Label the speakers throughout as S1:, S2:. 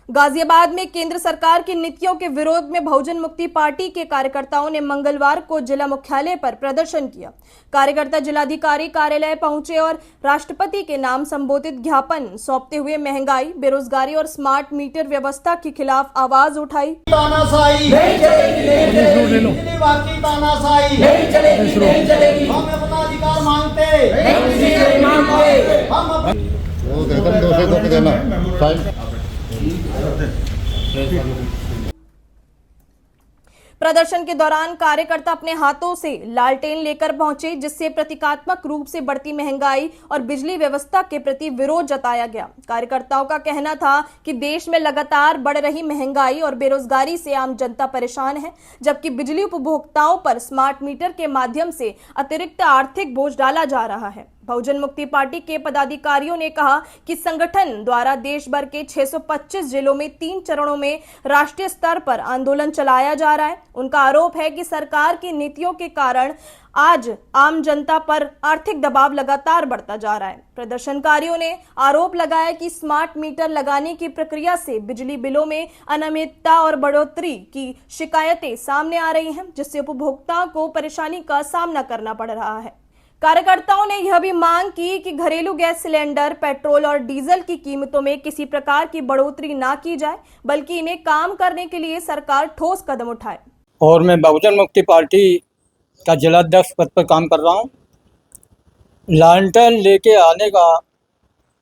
S1: गाजियाबाद में केंद्र सरकार की नीतियों के विरोध में बहुजन मुक्ति पार्टी के कार्यकर्ताओं ने मंगलवार को जिला मुख्यालय पर प्रदर्शन किया। कार्यकर्ता जिलाधिकारी कार्यालय पहुंचे और राष्ट्रपति के नाम संबोधित ज्ञापन सौंपते हुए महंगाई, बेरोजगारी और स्मार्ट मीटर व्यवस्था के खिलाफ आवाज उठाई।
S2: तानाशाही नहीं चलेगी, तानाशाही नहीं चलेगी। हम अपना अधिकार मांगते प्रदर्शन के दौरान कार्यकर्ता अपने हाथों से लालटेन लेकर पहुंचे, जिससे प्रतीकात्मक रूप से बढ़ती महंगाई और बिजली व्यवस्था के प्रति विरोध जताया गया। कार्यकर्ताओं का कहना था कि देश में लगातार बढ़ रही महंगाई और बेरोजगारी से आम जनता परेशान है, जबकि बिजली उपभोक्ताओं पर स्मार्ट मीटर के माध्यम से अतिरिक्त आर्थिक बोझ डाला जा रहा है। बहुजन मुक्ति पार्टी के पदाधिकारियों ने कहा कि संगठन द्वारा देश भर के 625 जिलों में 3 चरणों में राष्ट्रीय स्तर पर आंदोलन चलाया जा रहा है। उनका आरोप है कि सरकार की नीतियों के कारण आज आम जनता पर आर्थिक दबाव लगातार बढ़ता जा रहा है। प्रदर्शनकारियों ने आरोप लगाया कि स्मार्ट मीटर लगाने की प्रक्रिया से बिजली बिलों में अनियमितता और बढ़ोतरी की शिकायतें सामने आ रही हैं, जिससे उपभोक्ताओं को परेशानी का सामना करना पड़ रहा है। कार्यकर्ताओं ने यह भी मांग की कि घरेलू गैस सिलेंडर, पेट्रोल और डीजल की कीमतों में किसी प्रकार की बढ़ोतरी ना की जाए, बल्कि इन्हें काम करने के लिए सरकार ठोस कदम उठाए।
S3: और मैं बहुजन मुक्ति पार्टी का जिलाध्यक्ष पद पर काम कर रहा हूँ। लालटेन लेके आने का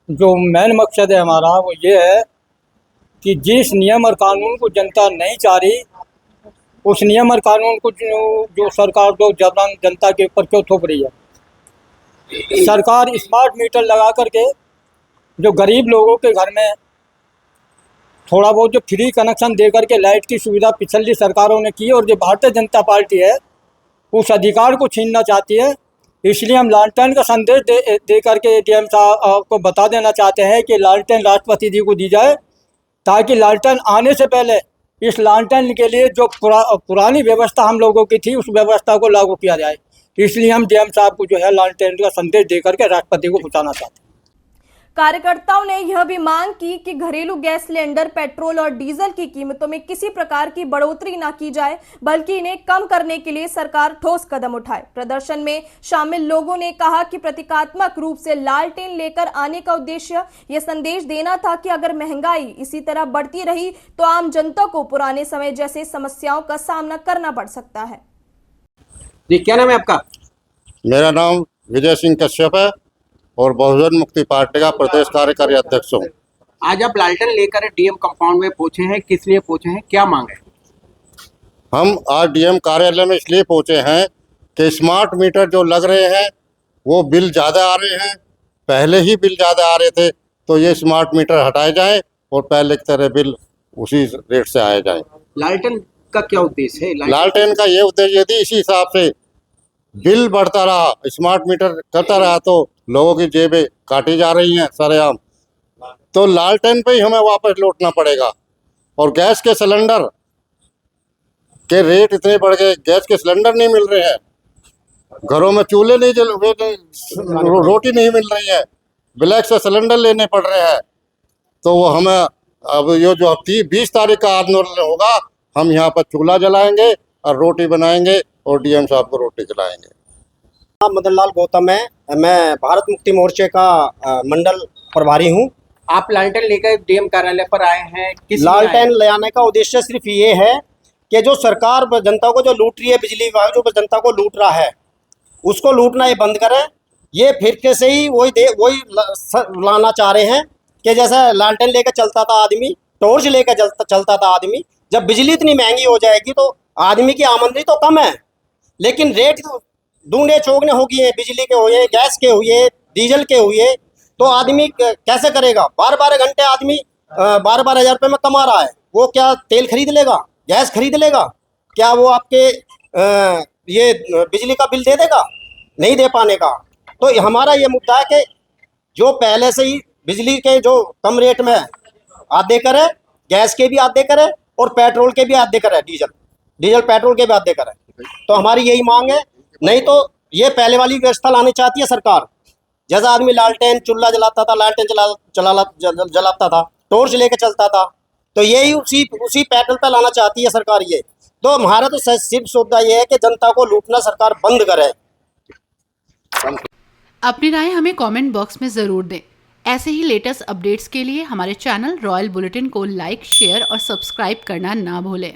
S3: जो मेन मकसद है हमारा, वो ये है कि जिस नियम और कानून को जनता नहीं चाह रही, उस नियम और कानून को जो सरकार जो जबरन जनता के ऊपर क्यों थोप रही है। सरकार स्मार्ट मीटर लगा करके जो गरीब लोगों के घर में थोड़ा बहुत जो फ्री कनेक्शन दे करके लाइट की सुविधा पिछली सरकारों ने की, और जो भारतीय जनता पार्टी है उस अधिकार को छीनना चाहती है। इसलिए हम लालटेन का संदेश दे करके डीएम साहब को बता देना चाहते हैं कि लालटेन राष्ट्रपति जी को दी जाए, ताकि लालटेन आने से पहले इस लालटेन के लिए जो पुरानी व्यवस्था हम लोगों की थी, उस व्यवस्था को लागू किया जाए। इसलिए हम डीएम साहब को जो है लालटेन का संदेश देकर के राष्ट्रपति को पहुंचाना चाहते हैं।
S1: कार्यकर्ताओं ने यह भी मांग की कि घरेलू गैस सिलेंडर, पेट्रोल और डीजल की कीमतों में किसी प्रकार की बढ़ोतरी न की जाए, बल्कि इन्हें कम करने के लिए सरकार ठोस कदम उठाए। प्रदर्शन में शामिल लोगों ने कहा कि प्रतीकात्मक रूप से लालटेन लेकर आने का उद्देश्य यह संदेश देना था कि अगर महंगाई इसी तरह बढ़ती रही तो आम जनता को पुराने समय जैसे समस्याओं का सामना करना पड़ सकता है।
S4: जी, क्या नाम है आपका?
S5: मेरा नाम विजय सिंह कश्यप है और बहुजन मुक्ति पार्टी का प्रदेश कार्यकारी अध्यक्ष हूँ।
S4: आज आप लालटेन लेकर डीएम कंपाउंड में पहुंचे हैं, किस लिए पहुंचे हैं, क्या मांग है?
S5: हम आज डीएम कार्यालय में इसलिए पहुंचे हैं कि स्मार्ट मीटर जो लग रहे हैं वो बिल ज़्यादा आ रहे हैं। पहले ही बिल ज़्यादा आ रहे थे, तो ये स्मार्ट मीटर हटाए जाएं और पहले की तरह बिल उसी रेट से आए जाएं।
S4: लालटेन का क्या उद्देश्य है?
S5: लालटेन का ये उद्देश्य, यदि इसी हिसाब से बिल बढ़ता रहा, स्मार्ट मीटर करता रहा, तो लोगों की जेबें काटी जा रही हैं सरेआम, तो लालटेन पे ही हमें वापस लौटना पड़ेगा। और गैस के सिलेंडर के रेट इतने बढ़ गए, गैस के सिलेंडर नहीं मिल रहे हैं, घरों में चूल्हे नहीं रोटी नहीं मिल रही है, ब्लैक से सिलेंडर लेने पड़ रहे हैं। तो वो हमें अब ये जो 20 तारीख का आंदोलन होगा, हम यहाँ पर चूल्हा जलाएंगे और रोटी बनाएंगे और डीएम साहब को रोटी खिलाएंगे।
S6: मदन लाल गौतम है, मैं भारत मुक्ति मोर्चे का मंडल प्रभारी हूँ।
S4: आप लालटेन लेकर डीएम कार्यालय पर आए हैं, किस लिए आए
S6: लालटेन ले आने का उद्देश्य सिर्फ ये है कि जो सरकार जनता को जो लूट रही है, बिजली विभाग जो जनता को लूट रहा है, उसको लूटना ये बंद करे। ये फिर से ही वही लाना चाह रहे हैं कि जैसा लालटेन लेकर चलता था आदमी, टॉर्च लेकर चलता था आदमी। जब बिजली इतनी महंगी हो जाएगी तो आदमी की आमदनी तो कम है, लेकिन रेट दूने चौगने हो गए हैं। बिजली के हुए, गैस के हुए, डीजल के हुए, तो आदमी कैसे करेगा? 12-12 घंटे आदमी 12-12 हज़ार रुपये में कमा रहा है, वो क्या तेल खरीद लेगा, गैस खरीद लेगा? क्या वो आपके ये बिजली का बिल दे देगा? नहीं दे पाने का। तो हमारा ये मुद्दा है कि जो पहले से ही बिजली के जो कम रेट में आधे करे, गैस के भी आधे करे और पेट्रोल के भी आधे करे, डीजल पेट्रोल के भी आधे करे। तो हमारी यही मांग है। नहीं तो ये पहले वाली व्यवस्था लानी चाहती है सरकार। जैसा आदमी लालटेन चूल्हा जलाता था, लालटेन जलाता था, टॉर्च लेके चलता था, तो यही उसी पैटर्न पर लाना चाहती है सरकार। ये तो हमारा तो सिर्फ मुद्दा ये है कि जनता को लूटना सरकार बंद करे।
S7: अपनी राय हमें कमेंट बॉक्स में ज़रूर दें। ऐसे ही लेटेस्ट अपडेट्स के लिए हमारे चैनल रॉयल बुलेटिन को लाइक, शेयर और सब्सक्राइब करना ना भूलें।